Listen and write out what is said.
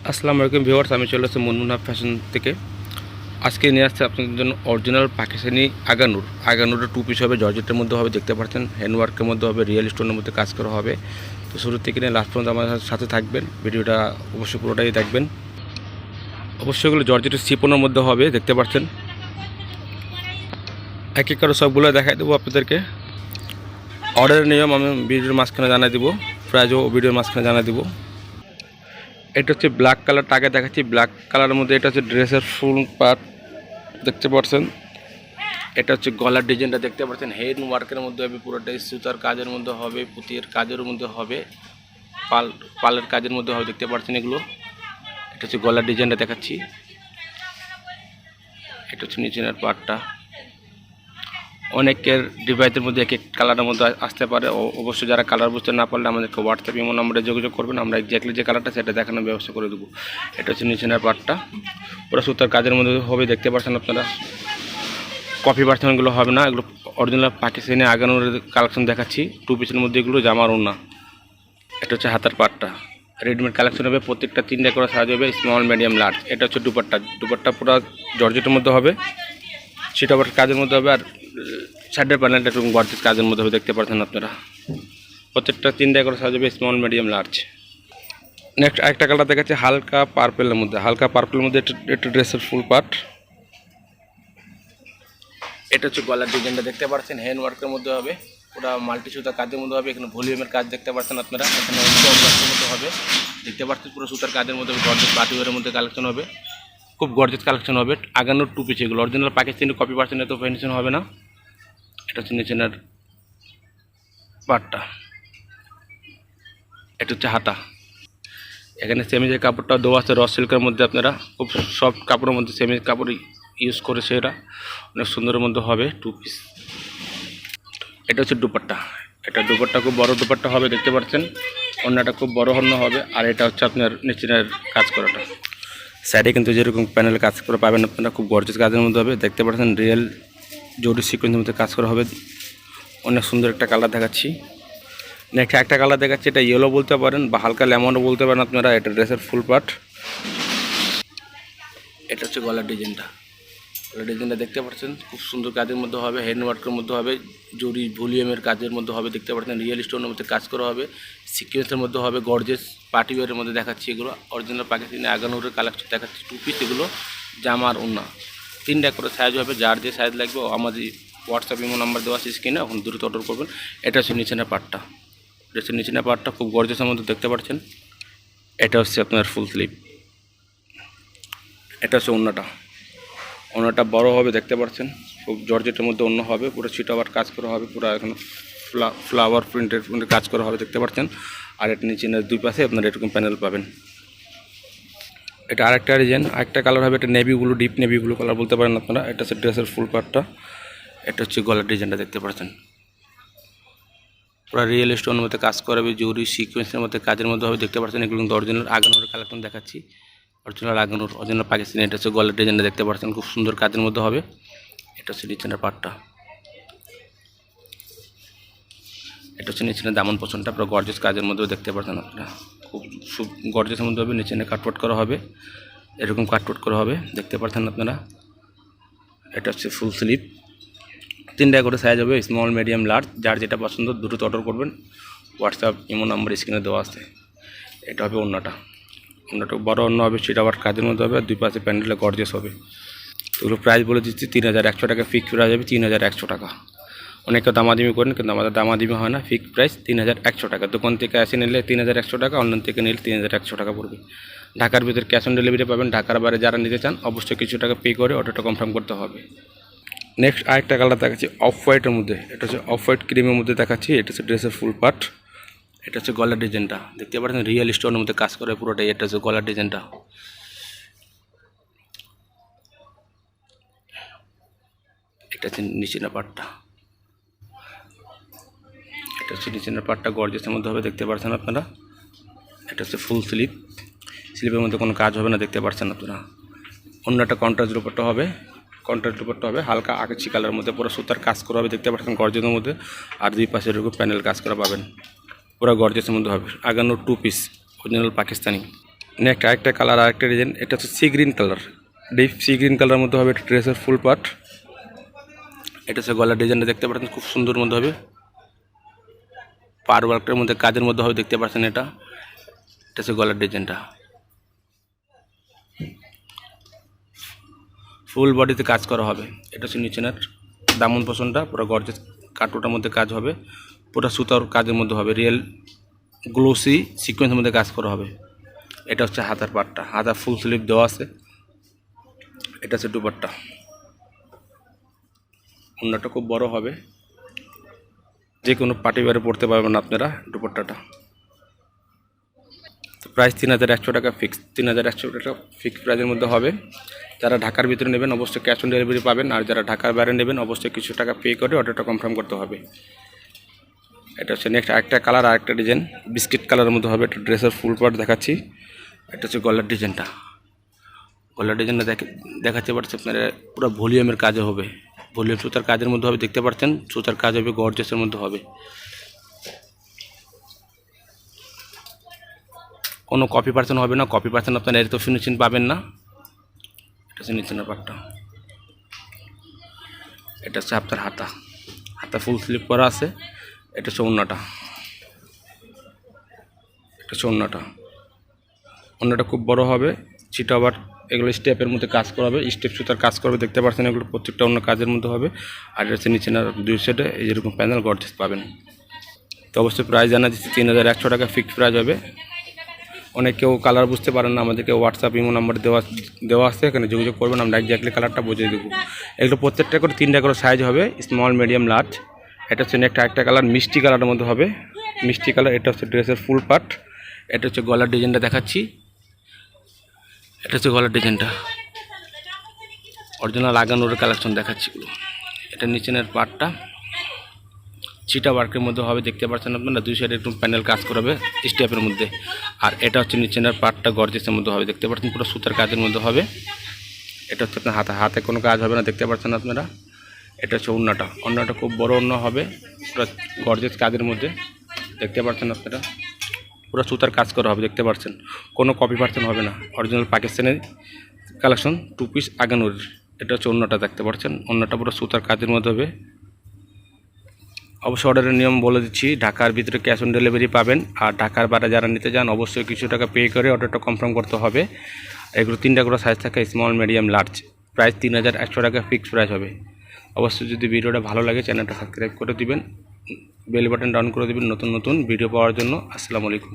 আসসালামু আলাইকুম ভিউয়ার্স, আমি চলে আসছি মুনমুন ফ্যাশন থেকে। আজকে নিয়ে আসছে আপনাদের জন্য অরিজিনাল পাকিস্তানি আগানুরের টু পিস হবে, জর্জেটের মধ্যে হবে, দেখতে পাচ্ছেন হ্যান্ডওয়ার্কের মধ্যে হবে, রিয়েল স্টোনের মধ্যে কাজ করা হবে। তো শুরু থেকে নিয়ে লাস্ট পর্যন্ত আমার সাথে থাকবেন, ভিডিওটা অবশ্যই পুরোটাই দেখবেন। অবশ্যই এগুলো জর্জেটের সিপনের মধ্যে হবে, দেখতে পাচ্ছেন। এক এক করে সবগুলো দেখাই দেবো আপনাদেরকে। অর্ডারের নিয়ম আমি ভিডিওর মাঝখানে জানাই দেবো, প্রাইজও ভিডিওর মাঝখানে জানাই দেবো। এটা হচ্ছে ব্ল্যাক কালারটা আগে দেখাচ্ছি। ব্ল্যাক কালারের মধ্যে এটা হচ্ছে ড্রেসের ফুল পার্ট, দেখতে পাচ্ছেন। এটা হচ্ছে গলার ডিজাইনটা দেখতে পাচ্ছেন, হেড ওয়ার্কের মধ্যে হবে, পুরোটাই সুতার কাজের মধ্যে হবে, পুঁতির কাজের মধ্যে হবে, পালের কাজের মধ্যে হবে, দেখতে পাচ্ছেন এগুলো। এটা হচ্ছে গলার ডিজাইনটা দেখাচ্ছি। এটা হচ্ছে নিচের পার্টটা। অনেকের ডিভাইসের মধ্যে এক এক কালারের মধ্যে আসতে পারে। অবশ্যই যারা কালার বুঝতে না পারলে আমাদেরকে হোয়াটসঅ্যাপ ইমো নম্বরে যোগাযোগ করবেন, আমরা এক্স্যাক্টলি যে কালারটা সেটা দেখানোর ব্যবস্থা করে দেবো। এটা হচ্ছে নিচের পার্টটা, পুরো সুতার কাজের মধ্যে হবে, দেখতে পাচ্ছেন আপনারা। কপি ভার্সনগুলো হবে না, এগুলো অরিজিনাল পাকিস্তানি আগানোর কালেকশন দেখাচ্ছি। টু পিসের মধ্যে এগুলো জামার ওড়না। এটা হচ্ছে হাতার পাটটা, রেডিমেড কালেকশন হবে, প্রত্যেকটা 3টা করে সাইজ হবে, স্মল মিডিয়াম লার্জ। এটা হচ্ছে দুপাট্টা পুরো জর্জেটের মধ্যে হবে, সেটা আবার কাজের মধ্যে হবে। আর সাইডের প্যানেলটা একটু গর্জিয়াস কাজের মধ্যে হবে, দেখতে পাচ্ছেন আপনারা। প্রত্যেকটা 3টা করে সাইজ হবে, স্মল মিডিয়াম লার্জ। নেক্সট আরেকটা কালার দেখাচ্ছে হালকা পার্পেলের মধ্যে একটা ড্রেসের ফুল পার্ট। এটা হচ্ছে গলার ডিজাইনটা দেখতে পাচ্ছেন, হ্যান্ড ওয়ার্কের মধ্যে হবে, পুরো মাল্টি সুতার কাজের মধ্যে হবে। এখানে ভলিউমের কাজ দেখতে পাচ্ছেন আপনারা। এখানে ওয়ার্কের মধ্যে হবে, দেখতে পাচ্ছেন, পুরো সুতার কাজের মধ্যে হবে। গর্জেস পার্টিওয়ারের মধ্যে কালেকশন হবে, খুব গর্জেস কালেকশন হবে। আগানোর টু পিস এগুলো অরিজিনাল পাকিস্তানি, কপি পার্সেন্ট এত ফিনিশিং হবে না। এটা হচ্ছে নিচের পার্টটা। এটা হচ্ছে হাতা। এখানে সেমিজের কাপড়টা দেওয়া আছে রস সিল্কের মধ্যে, আপনারা খুব সফট কাপড়ের মধ্যে সেমিজ কাপড় ইউজ করে, সেটা অনেক সুন্দরের মধ্যে হবে টু পিস। এটা হচ্ছে দুপাট্টা। এটা দুপাট্টা খুব বড় দুপাট্টা হবে, দেখতে পাচ্ছেন। অন্যটা খুব বড় অন্য হবে। আর এটা হচ্ছে আপনার নিচের কাজ করাটা। সাইডে কিন্তু যেরকম প্যানেল কাজ করে পাবেন আপনারা, খুব গর্জিয়াস কাজের মধ্যে হবে, দেখতে পাচ্ছেন। রিয়েল জরি সিকোয়েন্সের মধ্যে কাজ করা হবে, অনেক সুন্দর একটা কালার দেখাচ্ছি। নেক্সট একটা কালার দেখাচ্ছি, এটা ইয়েলো বলতে পারেন বা হালকা লেমনও বলতে পারেন আপনারা। এটা ড্রেসের ফুল পার্ট। এটা হচ্ছে গলার ডিজাইনটা দেখতে পাচ্ছেন, খুব সুন্দর কাজের মধ্যে হবে, হ্যান্ডওয়ার্কের মধ্যে হবে, জরি ভলিউমের কাজের মধ্যে হবে, দেখতে পাচ্ছেন। রিয়েল স্টোনের মধ্যে কাজ করা হবে, সিকোয়েন্সের মধ্যে হবে, গর্জেস পার্টিওয়ারের মধ্যে দেখাচ্ছি। এগুলো অরিজিনাল পাকিস্তানি আগানুরের কালেকশন দেখাচ্ছি, টু পিস এগুলো, জামার ওড়না। 3টা করে সাইজ হবে, যার যে সাইজ লাগবে আমাদের হোয়াটসঅ্যাপ ইমো নাম্বার দেওয়া আছে স্ক্রিনে, এখন দ্রুত অর্ডার করবেন। এটা হচ্ছে নিচের পার্টটা, ড্রেসের নিচের পার্টটা খুব গর্জেসের মধ্যে দেখতে পাচ্ছেন। এটা হচ্ছে আপনার ফুল স্লিভ। এটা হচ্ছে ওড়নাটা বড় হবে, দেখতে পাচ্ছেন। খুব জর্জেটের মধ্যে অন্য হবে, পুরো ছিটা আবার কাজ করা হবে, পুরো এখানে ফ্লাওয়ার প্রিন্টের কাজ করা হবে, দেখতে পাচ্ছেন। আর এটা নিচে দুই পাশে আপনারা এরকম প্যানেল পাবেন। এটা আরেকটা ডিজাইন, আরেকটা কালার হবে, এটা navy blue, deep navy blue colour বলতে পারেন আপনারা। এটা হচ্ছে ড্রেসের ফুল পার্টটা। এটা হচ্ছে গলার ডিজাইনটা, দেখতে পাচ্ছেন। পুরো রিয়েল স্টোনের মধ্যে কাজ করা হবে, জরি সিকোয়েন্সের মধ্যে কাজের মধ্যে হবে, দেখতে পাচ্ছেন। এগুলো কিন্তু অরিজিনাল আগানোর কালেকশন দেখাচ্ছি, অরিজিনাল পাকিস্তানি। এটা হচ্ছে গলার ডিজাইনটা, দেখতে পাচ্ছেন, খুব সুন্দর কাজের মধ্যে হবে। এটা হচ্ছে নিচের পার্টটা। এটা হচ্ছে নিচের দামন পছনটা, পুরো গর্জেস কাজের মধ্যেও দেখতে পাচ্ছেন আপনারা। খুব গর্জেসের মধ্যে হবে, নিচে কাটওয়ার্ক করা হবে, এরকম কাটওয়ার্ক করা হবে, দেখতে পাচ্ছেন আপনারা। এটা হচ্ছে ফুল স্লিভ, 3টা করে সাইজ হবে, স্মল মিডিয়াম লার্জ। যার যেটা পছন্দ দ্রুত অর্ডার করবেন, হোয়াটসঅ্যাপ ইমো নাম্বার স্ক্রিনে দেওয়া আছে। এটা হবে ওড়নাটা বড় অন্য হবে, সেটা আবার কাজের মধ্যে হবে, আর দুই পাশে প্যান্ডেলে গর্জেস হবে। এগুলো প্রাইস বলে দিচ্ছি 3100 টাকা, ফিক্স প্রাইস হবে 3100 টাকা। অনেকে দামাদামি করেন, কিন্তু আমাদের দামাদামি হয় না, ফিক্স প্রাইস 3100 টাকা। দোকান থেকে এসে নিলে 3100 টাকা, অনলাইন থেকে নিলে 3100 টাকা পড়বে। ঢাকার ভিতরে ক্যাশ অন ডেলিভারি পাবেন। ঢাকার বাইরে যারা নিতে চান অবশ্যই কিছু টাকা পে করে অর্ডারটা কনফার্ম করতে হবে। নেক্সট আরেকটা কালার দেখাচ্ছি অফ হোয়াইটের মধ্যে। এটা হচ্ছে অফ হোয়াইট ক্রিমের মধ্যে দেখাচ্ছি। এটা হচ্ছে ড্রেসের ফুল পার্ট। এটা হচ্ছে গলার ডিজাইনটা, দেখতে পাচ্ছেন, রিয়েল স্টোনের মধ্যে কাজ করে পুরোটাই। এটা হচ্ছে গলার ডিজাইনটা। এটা হচ্ছে নিচের পার্টটা। এটা হচ্ছে নিচের পার্টটা গর্জেসের মধ্যে হবে, দেখতে পাচ্ছেন আপনারা। এটা হচ্ছে ফুল স্লিভের মধ্যে কোনো কাজ হবে না, দেখতে পাচ্ছেন আপনারা। অন্যটা কন্ট্রাস্ট দুপাট্টা হবে, হালকা আকাশি কালারের মধ্যে, পুরো সুতার কাজ করা হবে, দেখতে পাচ্ছেন, গর্জেসের মধ্যে। আর দুই পাশে এরকম প্যানেল কাজ করা পাবেন, পুরো গর্জেসের মধ্যে হবে। আগানোর two piece, original Pakistani. Next আরেকটা কালার, আরেকটা ডিজাইন, এটা হচ্ছে sea green colour, deep sea green কালারের মধ্যে হবে। এটা ড্রেসের ফুল পার্ট। এটা হচ্ছে গলার ডিজাইনটা দেখতে পাচ্ছেন, খুব সুন্দর মধ্যে হবে, পার ওয়ার্কের মধ্যে কাজের মধ্যে হবে, দেখতে পাচ্ছেন। এটা হচ্ছে গলার ডিজাইনটা, ফুল বডিতে কাজ করা হবে। এটা হচ্ছে নিচের দামন পোষণটা, পুরো গর্জেস কাটওয়ার্কের মধ্যে কাজ হবে, পুরো সুতার কাজের মধ্যে হবে, রিয়েল গ্লোসি সিকোয়েন্সের মধ্যে কাজ করা হবে। এটা হচ্ছে হাতার পাটটা, হাতা ফুল স্লিভ দেওয়া আছে। এটা হচ্ছে দুপাট্টা, ওড়নাটা খুব বড় হবে, যে কোনো পার্টি ওয়্যারে পড়তে পারবেন আপনারা দুপাট্টাটা। তো প্রাইস 3100 টাকা ফিক্স, 3100 টাকা ফিক্স প্রাইসের মধ্যে হবে। যারা ঢাকার ভিতরে নেবেন অবশ্যই ক্যাশ অন ডেলিভারি পাবেন, আর যারা ঢাকার বাইরে নেবেন অবশ্যই কিছু টাকা পে করে অর্ডারটা কনফার্ম করতে হবে। এটা হচ্ছে নেক্সট আরেকটা কালার, আরেকটা ডিজাইন, বিস্কিট কালারের মধ্যে হবে। একটা ড্রেসের ফুল পার্ট দেখাচ্ছি। এটা হচ্ছে গলার ডিজাইনটা, গলার ডিজাইনটা দেখাতে পারছি আপনারা, পুরো ভলিউমের কাজে হবে, ভলিউম সুতার কাজের মধ্যে হবে, দেখতে পাচ্ছেন। সুতার কাজ হবে, গর্জেসের মধ্যে হবে, কোনো কপি পার্সেন্ট হবে না। কপি পার্সেন্ট আপনারা এর তো ফিনিশিং পাবেন না। এটা হচ্ছে নিচের পাটটা, এটা হচ্ছে আপনার হাতা, হাতা ফুল স্লিভ করা আছে। এটা হচ্ছে ওড়নাটা, এটা হচ্ছে ওড়নাটা, ওড়নাটা খুব বড় হবে, চিটা আবার এগুলো স্টেপের মধ্যে কাজ করা হবে, স্টেপ সুতার কাজ করবে, দেখতে পাচ্ছেন। এগুলো প্রত্যেকটা অন্য কাজের মধ্যে হবে। আর এটা হচ্ছে নিচে না দুই সাইডে এই যেরকম প্যানেল গর্জেস পাবেন। তো অবশ্যই প্রাইস জানা দিচ্ছি, 3100 টাকা ফিক্সড প্রাইস হবে। অনেক কেউ কালার বুঝতে পারেন না, আমাদেরকে হোয়াটসঅ্যাপ ইমো নাম্বার দেওয়া আছে, এখানে যোগাযোগ করবেন, আমরা একজাক্টলি কালারটা বুঝিয়ে দেবো। এগুলো প্রত্যেকটা করে 3টা করে সাইজ হবে, স্মল মিডিয়াম লার্জ। এটা হচ্ছে নেক্সট আরেকটা কালার, মিষ্টি কালারের মধ্যে হবে, মিষ্টি কালার। এটা হচ্ছে ড্রেসের ফুল পার্ট। এটা হচ্ছে গলার ডিজাইনটা দেখাচ্ছি। এটা হচ্ছে গলার ডিজাইনটা, অরিজিনাল আগানোর কালেকশন দেখাচ্ছি। এটা নিচের পার্টটা চিটা ওয়ার্কের মধ্যে হবে, দেখতে পাচ্ছেন আপনারা। দুই সাইডে একটু প্যানেল কাজ করবে স্টেপের মধ্যে। আর এটা হচ্ছে নিচের পার্টটা গর্জেসের মধ্যে হবে, দেখতে পাচ্ছেন, পুরো সুতার কাজের মধ্যে হবে। এটা হচ্ছে আপনার হাতে কোনো কাজ হবে না, দেখতে পাচ্ছেন আপনারা। এটা হচ্ছে ওড়নাটা, ওড়নাটা খুব বড় ওড়না হবে, পুরো গর্জেস কাজের মধ্যে, দেখতে পাচ্ছেন আপনারা। পুরো সুতার কাজ করা হবে, দেখতে পাচ্ছেন, কোনো কপি পার্সেন্ট হবে না। অরিজিনাল পাকিস্তানের কালেকশন, 2 পিস আগানোর। এটা হচ্ছে ওড়নাটা, দেখতে পাচ্ছেন, ওড়নাটা পুরো সুতার কাজের মধ্যে হবে। অবশ্যই অর্ডারের নিয়ম বলে দিচ্ছি, ঢাকার ভিতরে ক্যাশ অন ডেলিভারি পাবেন, আর ঢাকার বাইরে যারা নিতে যান অবশ্যই কিছু টাকা পে করে অর্ডারটা কনফার্ম করতে হবে। এগুলো 3টা করে সাইজ থাকে, স্মল মিডিয়াম লার্জ। প্রাইস 3100 টাকা ফিক্সড প্রাইস হবে। অবশ্যই যদি ভিডিওটা ভালো লাগে চ্যানেলটা সাবস্ক্রাইব করে দিবেন, বেল বাটন ডাউন করে দিবেন নতুন নতুন ভিডিও পাওয়ার জন্য। আসসালামু আলাইকুম।